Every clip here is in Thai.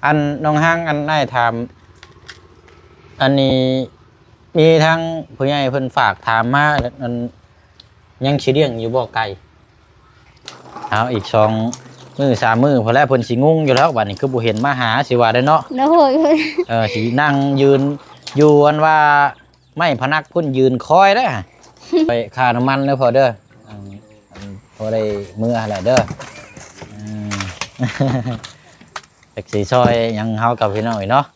อันน้องห้างอันได้ถามอันนี้มีทั้งผู้ใหญ่เพิ่นฝากถามมาอันยังสิเลี้ยงอยู่บ่ไก่เอาอีก2 มื้อ3 มื้อพอแล้วเพิ่นสิงงอยู่แล้วบัดนี้คือบ่เห็นมาหาสิว่าได้เนาะโอ้ยสินั่งยืนอยู่อันว่าไม่พนักพุ่นยืนคอยได้อไปค่าน้ำมันเด้อพอเด้อพอได้มื้ออะไรเด้อแท็กซี่ซอยยังเฮากับพี่น้องอีกเนาะ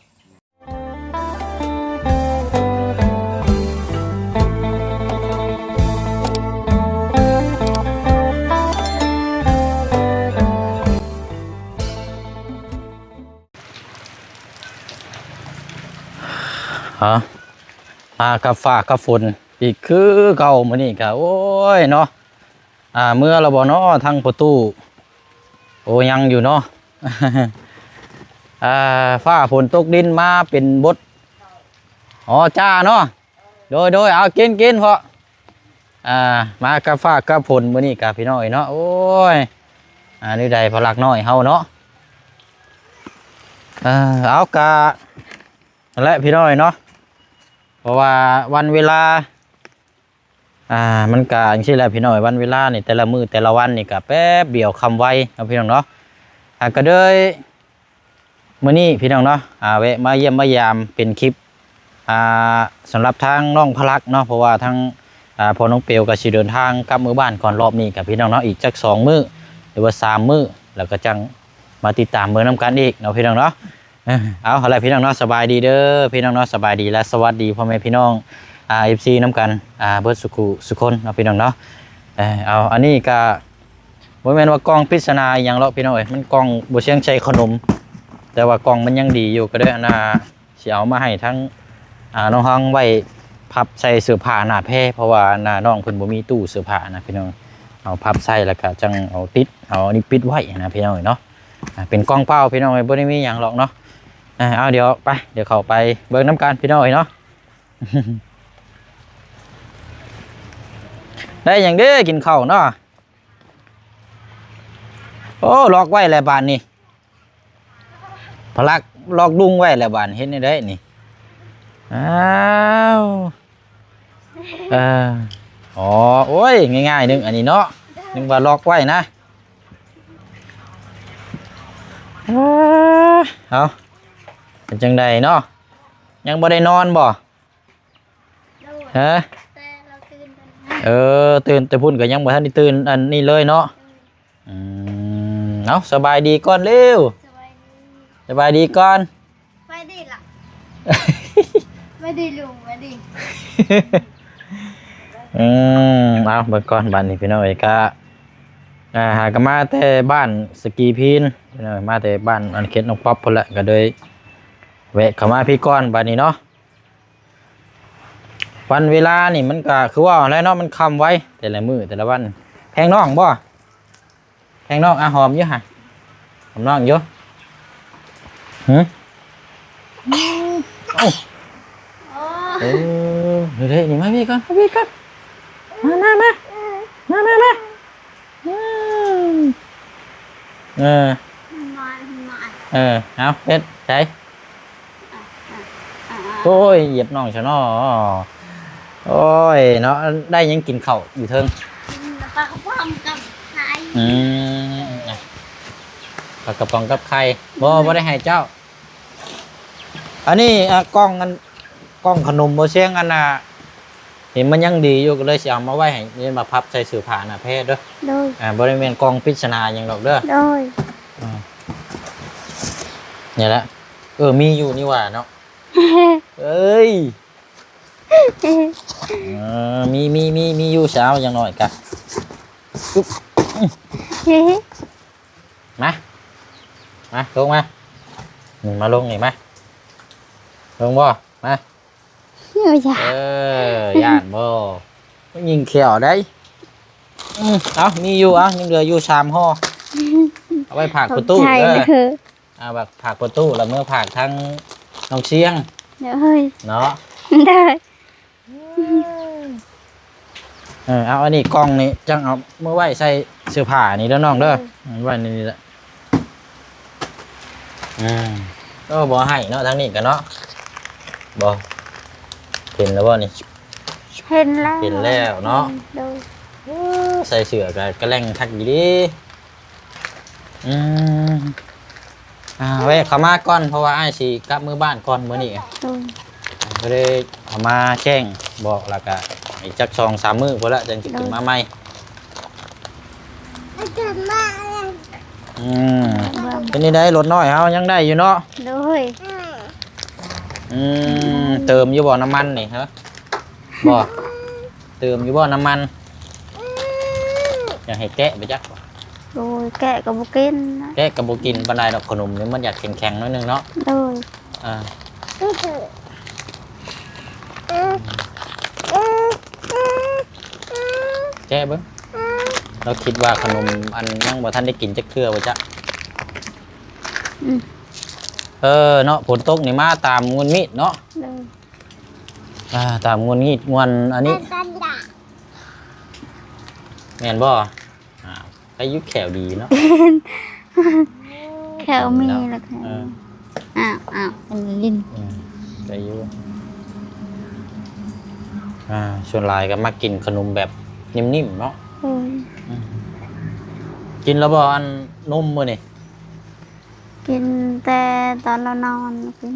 กับฟ้ากับฝนอีกคือเก่ามื้อนี้ก็โอ้ยเนาะเมื่อเราบ่เนาะทางประตูโอ้ยังอยู่เนาะฟ้าฝนตกดินมาเป็นบทจ้าเนาะโดยเอากินเพราะมากับฟ้ากับฝนมื้อนี้กับพี่น้อยเนาะโอ้ยนี่ใดพลักน้อยเฮาเนาะเอากะและพี่น้อยเนาะเพราะว่าวันเวลามันก็อย่างที่แหละพี่น้อยวันเวลานี่แต่ละมื้อแต่ละวันนี่ก็แป๊บเดียวคำไวนะพี่น้องเนาะก็เลยมื้อนี้พี่น้องเนาะแวะมาเยี่ยมมายามเป็นคลิปสำหรับทางน้องพลักเนาะเพราะว่าทางพอน้องเปียวก็สิเดินทางกลับมื้อบ้านก่อนรอบนี้กับพี่น้องเนาะอีกจัก2 มื้อหรือว่า3 มื้อแล้วก็จังมาติดตามมื้อนํกันอีกเนาะพี่น้องเนาะเอาอะไรพี่น้องเนาะสบายดีเด้อพี่น้องเนาะสบายดีและสวัสดีพ่อแม่พี่น้องFC น้ำกันเบิร์ดสุคนเนาะพี่น้องเนาะเอาอันนี้ก็บ่แม่นว่ากล่องปริศนาอย่างเราพี่น้องเอ้ยมันกล่องบ่เชียงใช้ขนมแต่ว่ากล่องมันยังดีอยู่ก็ได้สิเอามาให้ทั้งน้องห้องไว้พับใส่เสื้อผ้าหน้าแพร่เพราะว่าน้องเพิ่นบ่มีตู้เสื้อผ้านะพี่น้องเอาพับใส่แล้วก็จังเอาติดเอาอันนี้ปิดไว้นะพี่น้องเนาะเป็นกล่องเปล่าพี่น้องเอ้ยบ่ได้มีหยังหรอกเนาะเอาเดี๋ยวเข้าไปเบิ่งน้ำกันพี่น้องเนาะ ได้อย่างเด้อกินข้าวเนาะโอ้ล็อกไว้แล้วบานนี่พลักล็อกดุ้งไว้แล้วบานเห็นได้นี่อ้าวโอ้ยง่ายๆนึงอันนี้เนาะนึงว่าล็อกไว้นะเอาเป็นจังใดเนาะยังบ่ได้นอนบ่ฮะตื่นแต่พุ่นก็ยังบ่ทันได้ตื่นอันนี้เลยเนาะเอาสบายดีก่อนเร็วสบายดีก่อนไม่ดีล่ะ ไม่ดีลุงไม่ดีเอาเบิ่งก่อนบ้านนี้พี่น้องเอ้ยก็หากันมาแต่บ้านสกีพีนพี่น้องมาแต่บ้านอันเขตน้องป๊อปพุ่นแหละก็เลยแวะเข้ามาพี่ก่อนบ้านนี้เนาะวันเวลานี่มันก็คือว่าแล้วเนาะมันคำไว้แต่ละมื้อแต่ละวันแพงน้องบ่แพงน้องหอมอยู่ฮะหอมน้องอยู่เดี๋ยวนี่มาพี่ก่อนมาเอาเฮ็ดใจโอ้ยเหยียบน้องฉันเนาะโอ้ยเนาะได้ยังกินข้าวอยู่เทิงปลากระป๋องกับไข่ปลากระป๋องกับไข่บ่ได้ให้เจ้าอันนี้กล้องขนมโบเชียงอันเห็นมันยังดีอยู่ก็เลยสิเอามาไว้ให้นี่มาพับใส่เสื้อผ้าแพทย์เด้อบ่ได้แม่นกล้องปริศนาหยังดอกเด้อนี่แหละมีอยู่นี่ว่าเนาะเอ้ยมีอยู่เช้าอย่างหน่อยกะมาลงมาลงนี่มาลงบ่มาย่านบ่ยิงเขียวได้เอามีอยู่ยังเหลืออยู่3 ห่อเอาไว้ผักประตูแบบผักประตูแล้วเมื่อผักทั้งน้องเชียงเนาะได้เอาอันนี้กล้องนี่จังเอาเมื่อไว้ใส่เสื้อผ้านี่แล้วน้องเด้อไว้นี่แหละ ก็บ่ให้เนาะทางนี้กันเนาะบ่เห็นแล้วบ่นี่ เห็นแล้ว เห็นแล้วเนาะ โดย ใส่เสื้อก็แรงทักอยู่ดิแวะเข้ามาก่อนเพราะว่าอ้ายสิกลับมือบ้านก่อนมื้อนี้ โดย ก็เลยเอามาแจ้งบอกแล้วก็อีกจัก2-3 มื้อพุ่นละจังสิขึ้นมาใหม่เป็นนี่ได้รถน้อยเฮายังได้อยู่เนาะ โดย เติมอยู่บ่น้ำมันนี่ฮะบ่เติมอยู่บ่น้ำมันอยากให้แกะไปจักบ่ โดยแกะกับบุกินนะ แกะก็บ่กินปานใดดอกขนมนี่มันอยากแข็งๆหน่อยนึงเนาะ โดย อ่าแกะเบิ่งเราคิดว่าขนมอันยังบ่ทันได้กินจักเทื่อบ่จ๊ะเนาะฝนตกนี่มาตามงวนมีดเนาะ โดย ตามงวนมีดงวนอันนี้แม่นบ่ไปยุคแขวดีเนาะ แค่มีแล้วค่ะอ้าวเป็นลิ้น ไปยุส่วนหลายก็มากินขนมแบบนิ่มๆเนาะ กินแล้วบ่อันนมมื้อนี่ กินแต่ตอนเรานอนกิน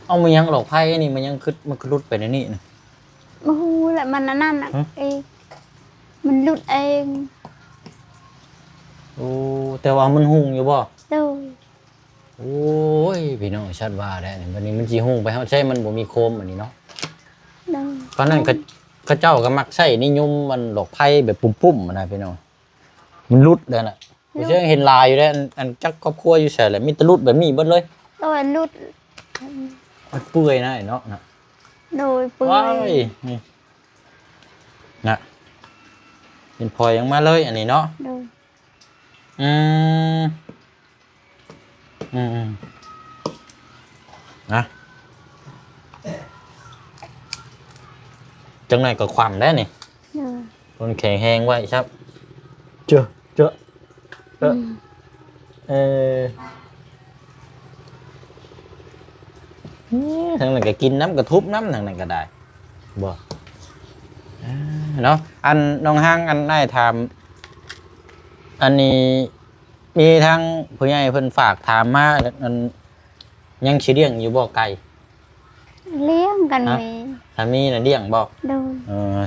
เอามันยังหลอกไพ่นี่มันยังมันรุดไปในนี่นะ โอ้โหแหละมันนั่นน่ะเองมันหลุดเอง โอ้แต่ว่ามันหุ่งอยู่บ่ โดย โอ้ยพี่น้องชัดว่าแล้วนี่วันนี้มันสิหุ่งไปเฮาใช่มันบ่มีโคมอันนี้เนาะ โดย เพราะนั้นเขาเจ้าก็มักใช้นิยมมันหลอกไพ่แบบปุ่มๆนะพี่น้องมันรุดแล้วน่ะบ่ใช่เห็นลายอยู่แล้วอันจักครอบครัวอยู่ใส่แหละมีแต่รุดแบบนี้เบิดเลย โดยหลุด มันเปื่อยนะไอ้เนาะนะ โดยเปื่อ ว้าย ย นี่นะเป็นพลอยยังมาเลยอันนี้เนาะ โดย อืมนะจังไหนก็ความได้นี่ โดย คนแข็งแห้งไว้ครับเจอทางนั้นก็กินน้ำกระทุบน้ำทางนั้นก็ได้บ่เนาะอันน้องห้างอันได้ถามอันนี้มีทางผู้ใหญ่เพิ่นฝากถามมาอันยังสิเลี้ยงอยู่บ่ไก่ เลี้ยงกันมี ถ้ามีน่ะเลี้ยงบ่ โดย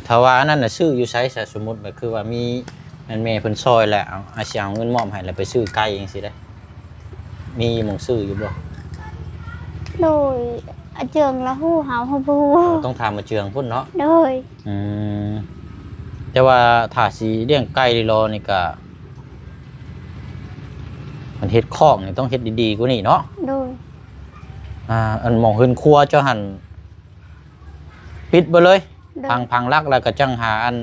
ถ้าว่าอันนั้นน่ะซื้ออยู่ไสซะสมมุติว่าคือว่ามีแม่เพิ่นซอยแล้วอาสิเอาเงินมอบให้แล้วไปซื้อไก่จังซี่ได้มีหม้องซื้ออยู่บ่ โดยอาเจิงละหู้หาวฮู้บู ต้องถามมาเจืองพุ่นเนาะ โดย แต่ว่าถ้าสิเลี้ยงไก่รอนี่ก็มันเฮ็ดคอกนี่ต้องเฮ็ดดีๆกว่านี้เนาะ โดย อันหม่องเฮือนครัวเจ้าหั่นปิดไปเลย โดย พังลักแล้วก็จังหาอัน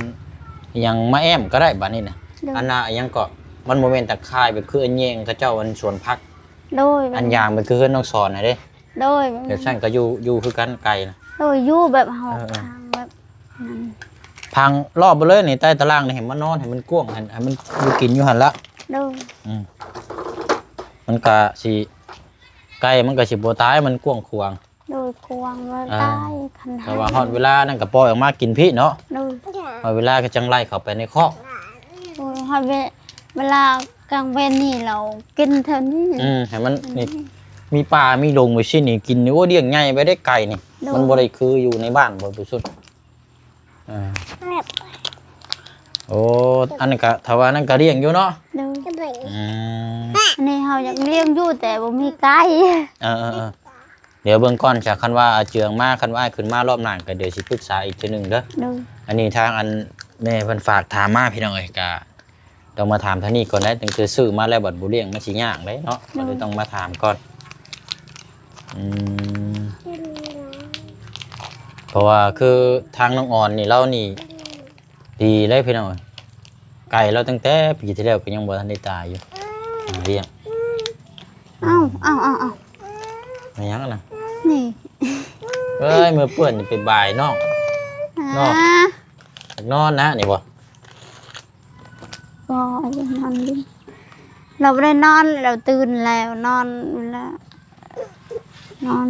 หยังมาแอมก็ได้บัดนี้น่ะ โดย อันน่ะหยังก็มันบ่แม่นตะข่ายแบบคืออันแยงเขาเจ้าอันสวนผัก โดย อันยางมันคือเฮือนน้องสอนน่ะเด้ โดย เดี๋ยวฉันก็อยู่คือกันไก่น่ะ โดยอยู่แบบหอกทางแบบนั้น พังรอบไปเลยนี่ใต้ตารางนี่ให้มันนอนให้มันกว้างให้มันอยู่กินอยู่หั่นละ โดย มันก็สิไก่มันก็สิบ่ตายมันกว้างขวาง โดยควงว่าตายคันหา แต่ว่าฮอดเวลานั่นก็ปล่อยออกมากินพี่เนาะ โดย ฮอดเวลาก็จังไล่เข้าไปในคอก โดยฮอดเวลากลางเวนนี่เรากินเท่านี้ ให้มันนี่มีปลามีดงไว้ชิ้นนี่กินนี่โอ้เลี้ยงง่ายไปได้ไก่นี่มันบ่ได้คืออยู่ในบ้านบ่สุดโอ้อันนั้นก็ถ้าว่านั่นก็เลี้ยงอยู่เนาะ โดย อืม อันนี้เฮาอยากเลี้ยงอยู่แต่บ่มีไก่ เออเดี๋ยวเบื้องก่อนจะคันว่าเจืองมาคันว่าขึ้นมารอบหน้าก็เดี๋ยวสิปรึกษาอีกทีหนึงเด้อ โดย อันนี้ทางอันแม่เพิ่นฝากถามมาพี่น้องเอ้ยก็ต้องมาถามท่างนี้ก่อนได้ถึงคือซื้อมาแล้วบัดบ่เลี้ยงมันสิยากเด้เนาะก็เลยต้องมาถามก่อนเพราะว่าคือทางน้องอ่อนนี่เรานี่ดีเลยพี่น้องเอ้ยไก่เราตั้งแต่ปีที่แล้วก็ยังบ่ทันได้ตายอยู่เลี้ยง เอ้าไม่ยังนะ นี่ เอ้ยมือเปื้อนนี่ไปบ่ายน้อง นอก อยากนอนนะนี่บ่ บ่อยู่นอนดิ เราไม่ได้นอนเราตื่นแล้วนอนแล้วนอน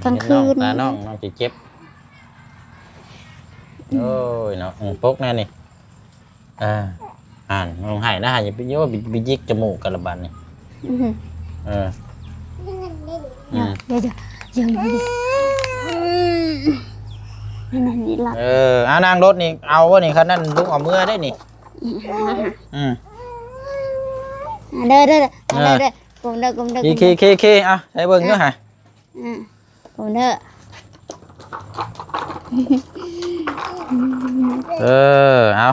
กลางคืน น้องสิเจ็บโอ้ยเนาะปกแน่นี่ลงให้นะอย่าไปโยไปยิกจมูกกันละบัดนี่เดี๋ยวนี่ละนั่งรถนี่เอาวะนี่คันนั้นลุงเอามือได้นี่เด้อกลมเด้เคใช้เบิ่งด้วยฮะกลมเด้อเอา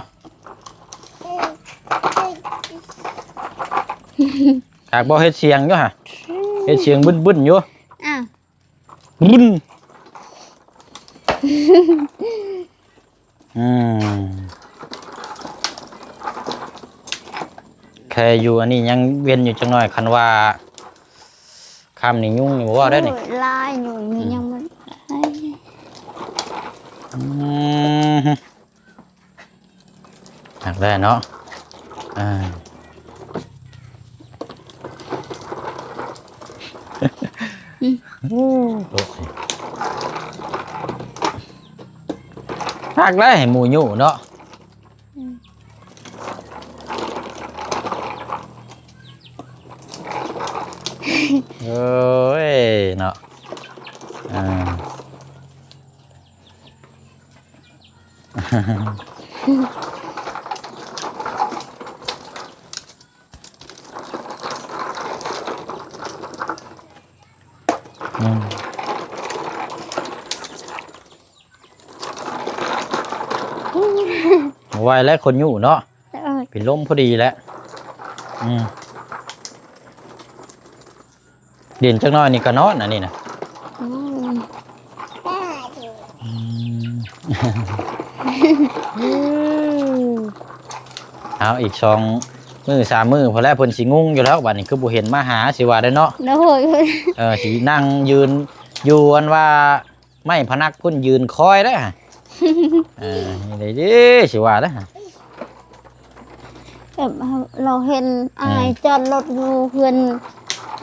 หากบ่เฮ็ดเสียงด้วยฮะเฮ็ดเสียงบึ้นอยู่บึ้นแค่อยู่อันนี้ยังเวียนอยู่จังหน่อยคันว่าคำนี่ยุ่งนี่บ่ว่าได้นี่ลายอยู่นี่ยังมันหักได้เนาะหักได้ให้หมูอยู่เนาะเอ้ยเนาะไวแล้วคนอยู่เนาะเป็นลมพอดีแล้วเด่นจังน้อยนี่ก็นอนอันนี้นะเอาอีก2 มื้อ 3 มื้อพอแล้วเพิ่นสิงุ้งอยู่แล้วบัดนี้คือบ่เห็นมาหาสิว่าได้เนาะสินั่งยืนอยู่อันว่าไม่พนักพุ่นยืนคอยได้ฮะนี่ได้ดิสิว่าได้ฮะแบบเราเห็นอายจอดรถอยู่เพื่อน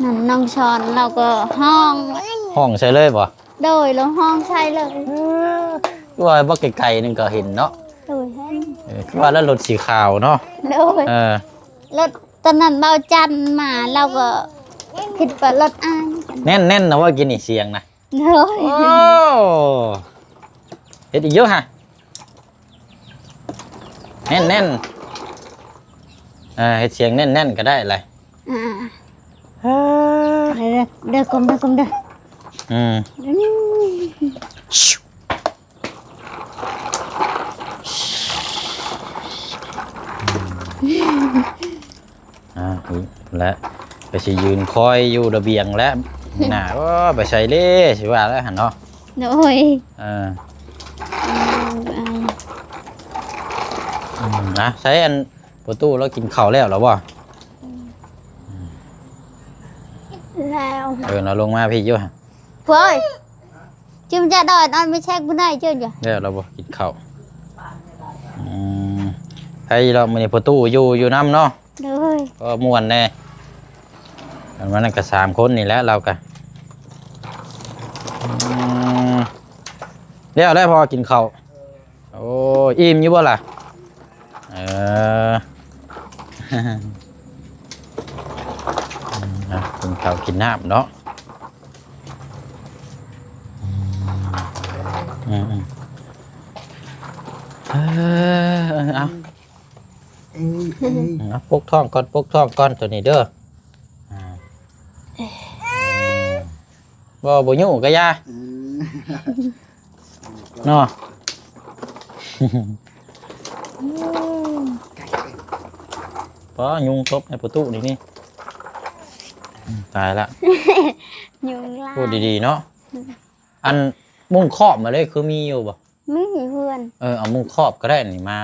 นั่นน้องชอนเราก็ห้องใส่เลยบ่โดยเราห้องใช่เลยคือว่าบ่ไกลๆนึงก็เห็นเนาะโดยเห็นคือว่าแล้วรถสีขาวเนาะโดยรถตอนนั้นเบาจันมาเราก็คิดว่ารถอายแน่นนะว่ากินนี่เสียงนะโดยโอ้เฮ็ดอีกเยอะฮะแน่นเฮ็ดเสียงแน่นก็ได้อะไรเด้อกลมเด้อและไปสิยืนคอยอยู่ระเบียงแล้วน่ะไปใส่เล่สิว่าแล้วหันเนาะโดยนะใช้อันประตูแล้วกินข้าวแล้วหรอบ่แล้วเราลงมาพี่อยู่ฮะเฮ้ยจิมจะดอยนอนไม่แช่กูได้เจ้าจ้ะแล้วเราบ่กินข้าวให้เรามื้อนี้ประตูอยู่น้ำเนาะเลยก็ม่วนแน่วันนั้นก็3 คนนี่แหละเราก็ได้พอกินข้าวโอ้อิ่มอยู่บ่ล่ะกินข้าวกินน้ำเนาะเอาปกท้องก่อนตัวนี้เด้อบ่ยุ่งกะยาเนาะพอยุงตบในประตูนี่ตายละยุงล่าพูดดีๆเนาะอันมุ้งครอบมาเลยคือมีอยู่บ่ไม่มีเพื่อนเอามุ้งครอบก็ได้นี่มา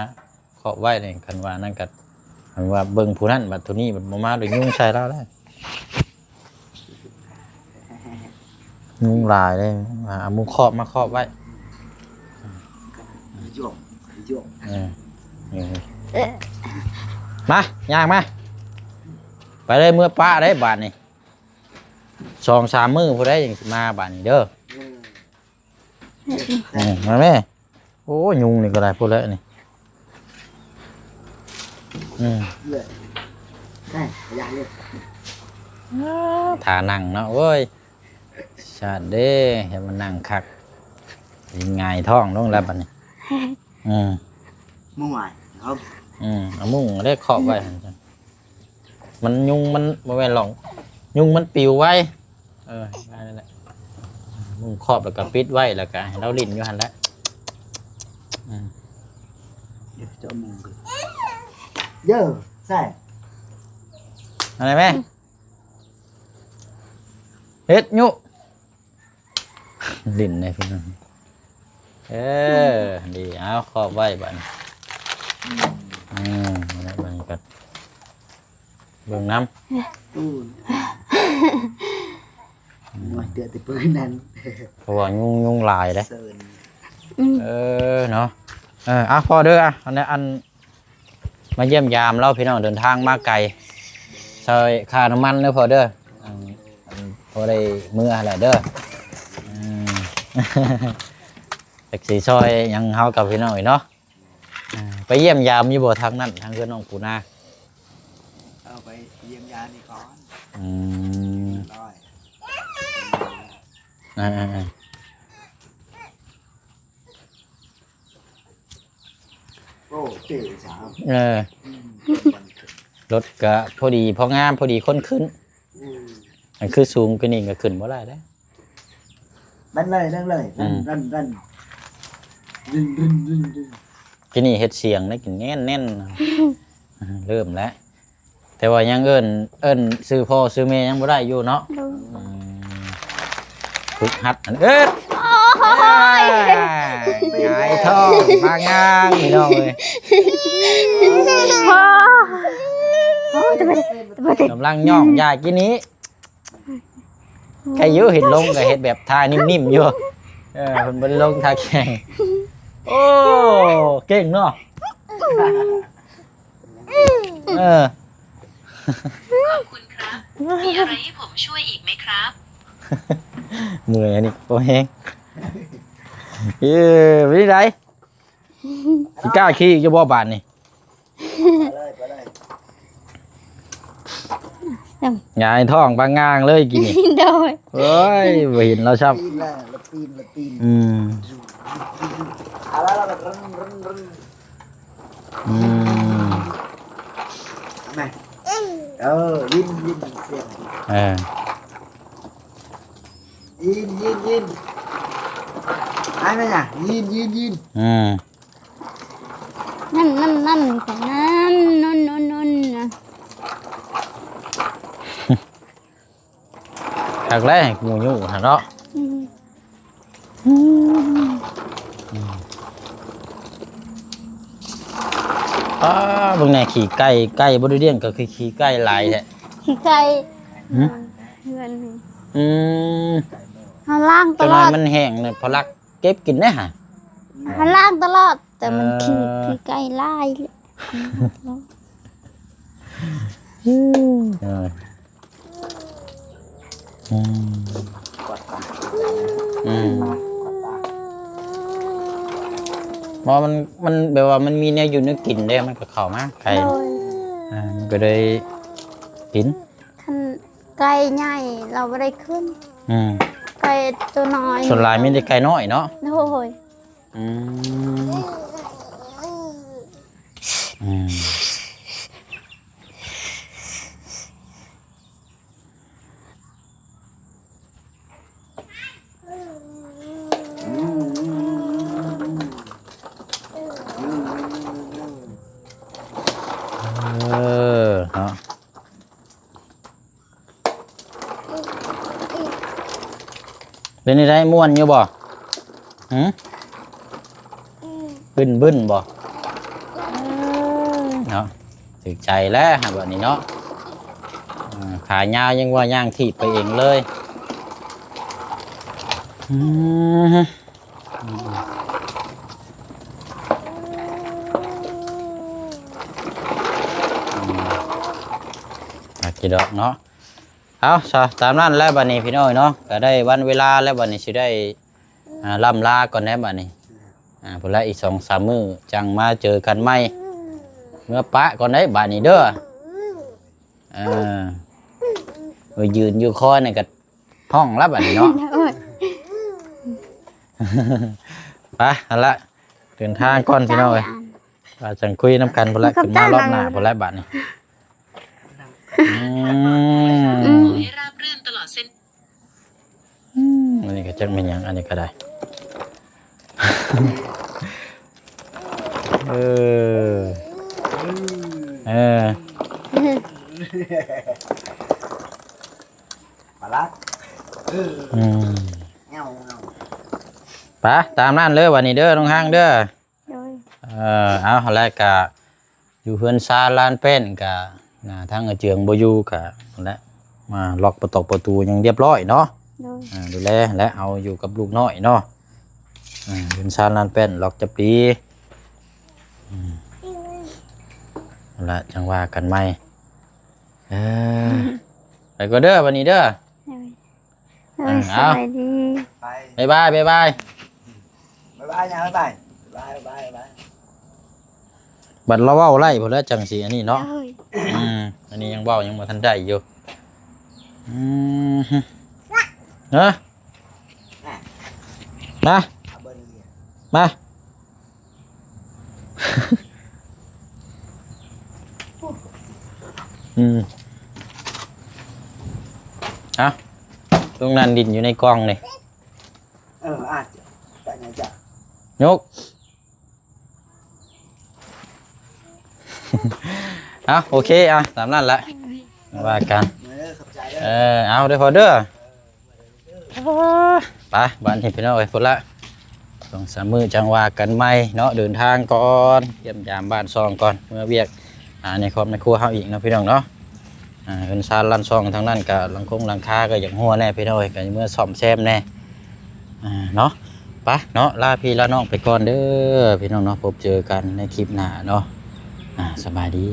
ครอบไว้เลยกันว่านั่นกันว่าเบิ่งผู้นั้นบัดตัวนี้แบบมาโดยยุงใส่เราได้ยุงลายเลยเอามุ้งครอบมาครอบไว้มาย่างมา ไปเลยเมื่อป้าได้บาทนี่2-3 มื้อผู้ใดจังสิมาบาทนี่เด้อมาแม่โอ้ยุงนี่ก็ได้พูดแล้วนี่เลยใช่ยาเลย ถานั่งเนาะเว้ยชาติเด้เห็นมันนั่งคักยังไงท้องลงแล้วบัดนี้มั่วครับ เอามุ้งได้ขอบไว้หั่นจ้ะมันยุงมันบ่แม่นหรอกยุงมันปิวไว้ได้นั่นแหละมุ้งครอบแล้วก็ปิดไว้แล้วก็ให้เราลิ้นอยู่หั่นแหละเดี๋ยวจะมึงเยอะใช่ อะไรแม่เฮ็ดยุลิ้นเลยพี่น้องดีเอาครอบไว้บัดนี้แล้วบัดนี้ก็เบิ่งน้ำ ตู้มาเตือนติปืนนั้น เพราะว่ายุงลายเด้ เซิร์น เนาะพอเด้ออันมาเยี่ยมยามเราพี่น้องเดินทางมาไกลซอยค่าน้ำมันเด้อพอเด้อพอได้มื้ออะไรเด้อแท็กซี่ซอยยังเฮากับพี่น้องอีกเนาะไปเยี่ยมยามอยู่บ่ทางนั้นทางเพื่อนน้องปูนา เอาไปเยี่ยมยานี่ก่อนร้อยโอ้เจ๋สาวรถก็พอดีพองามพอดีคนขึ้นอันคือสูงก็นี่ก็ขึ้นบ่ได้เด้ นั่นเลยรันกินนี่เฮ็ดเสียงได้กินแน่นเริ่มแล้วแต่ว่ายังเอิ้นซื้อพ่อซื้อแม่ยังบ่ได้อยู่เนาะฝึกหัดอันหงายท้องมางางพี่น้องเอ้ยกำลังย่องยากินนี้ใครอยู่เห็นลงก็เฮ็ดแบบท่านิ่มๆอยู่เพิ่นบ่ได้ลงท่าแข็งโอ้เก่งเนาะขอบคุณครับ มีอะไรให้ผมช่วยอีกไหมครับ เมื่อยอันนี้โอ้แฮงไปที่ไหนสิกล้าขี่จะบ่บานนี่ยายท้องบางงางเลยกินนี่โดยเฮ้ยบ่เห็นเราชอบละปีนไหนยินเสียงยินไอ้แม่น่ะยินนั่นแต่นั่นนะ หักแรกหมูยู่หันเนาะบางแน่ขี่ไก่บริเวณก็คือขี่ไก่หลายแท้ขี้ไก่เงินล่างตลอดมันแห้งเนี่ยพอรักเก็บกินได้ฮะล่างตลอดแต่มันขี้ไก่ลายเพราะมันแบบว่ามันมีแนวอยู่นึกกินได้มันก็เข้ามาไก่มันก็ได้กินท่านไก่ใหญ่เราไม่ได้ขึ้นไก่ตัวน้อยส่วนลายไม่ได้ไก่น้อยเนาะโอ้ยเนาะเป็นได้ม่วนอยู่บ่บึ้นบ่เนาะถึกใจแล้วแบบนี้เนาะขายาวยังว่าย่างที่ไปเองเลย กี่ดอกเนาะเอาซะตามนั้นแล้วบัดนี้พี่น้อยเนาะก็ได้วันเวลาแล้วบัดนี้สิได้ล่ำลาก่อนแน่บัดนี้พุ่นละอีก2-3 มื้อจังมาเจอกันใหม่เมื่อปะก่อนได้บัดนี้เด้อยืนอยู่คอนี่ก็ห้องแล้วบัดนี้เนาะ ไปเอาละเดินทางก่อนพี่น้องเอ้ยว่าจังคุยน้ำกันพุ่นละขึ้นมารอบหน้าพุ่นละบัดนี้ ให้ราบรื่นตลอดเส้น อันนี้ก็จังเป็นหยังอันนี้ก็ได้ เออปลาลัดเงา ไปตามนั่นเลยวันนี้เด้อน้องห้างเด้อ โดย เอาแล้วก็อยู่เพื่อนซาลานเป็นกะทั้งเจืองบอยู่กะและมาล็อกประตูยังเรียบร้อยเนาะ โดย ดูแลและเอาอยู่กับลูกน้อยเนาะเพื่อนซาลานเป็นล็อกจะปีละจังว่ากันไหมไปก็เด้อวันนี้เด้อ โดยสบายดี ไป บ๊ายบายบ๊ายบาย บ๊ายบายนะบ๊ายบายบ๊ายบายบ๊ายบาย บัดเราเว้าไล่พอแล้วจังสีอันนี้เนาะ โดย อันนี้ยังเว้ายังบ่ทันได้อยู่เนาะมา เอาเบอร์นี้ มาเอาตรงนั้นดินอยู่ในกล่องนี่ อาจจะแต่ไหนจะ ยก เอาโอเคตามนั้นแหละว่ากัน ขอบใจเด้อ เอาเด้อพอเด้อไปบ้านที่พี่น้องไปพุ่นละ2-3 มื้อจังว่ากันใหม่เนาะเดินทางก่อนเยี่ยมยามบ้านซองก่อนเมื่อเวียกในครอบในครัวเฮาอีกเนาะพี่น้องเนาะเพิ่นซานลั่นซองทางนั้นก็หลังคาก็อย่างหัวแน่พี่น้องก็เมื่อซ่อมแซมแน่เนาะไปเนาะลาพี่ลาน้องไปก่อนเด้อพี่น้องเนาะพบเจอกันในคลิปหน้าเนาะสบายดี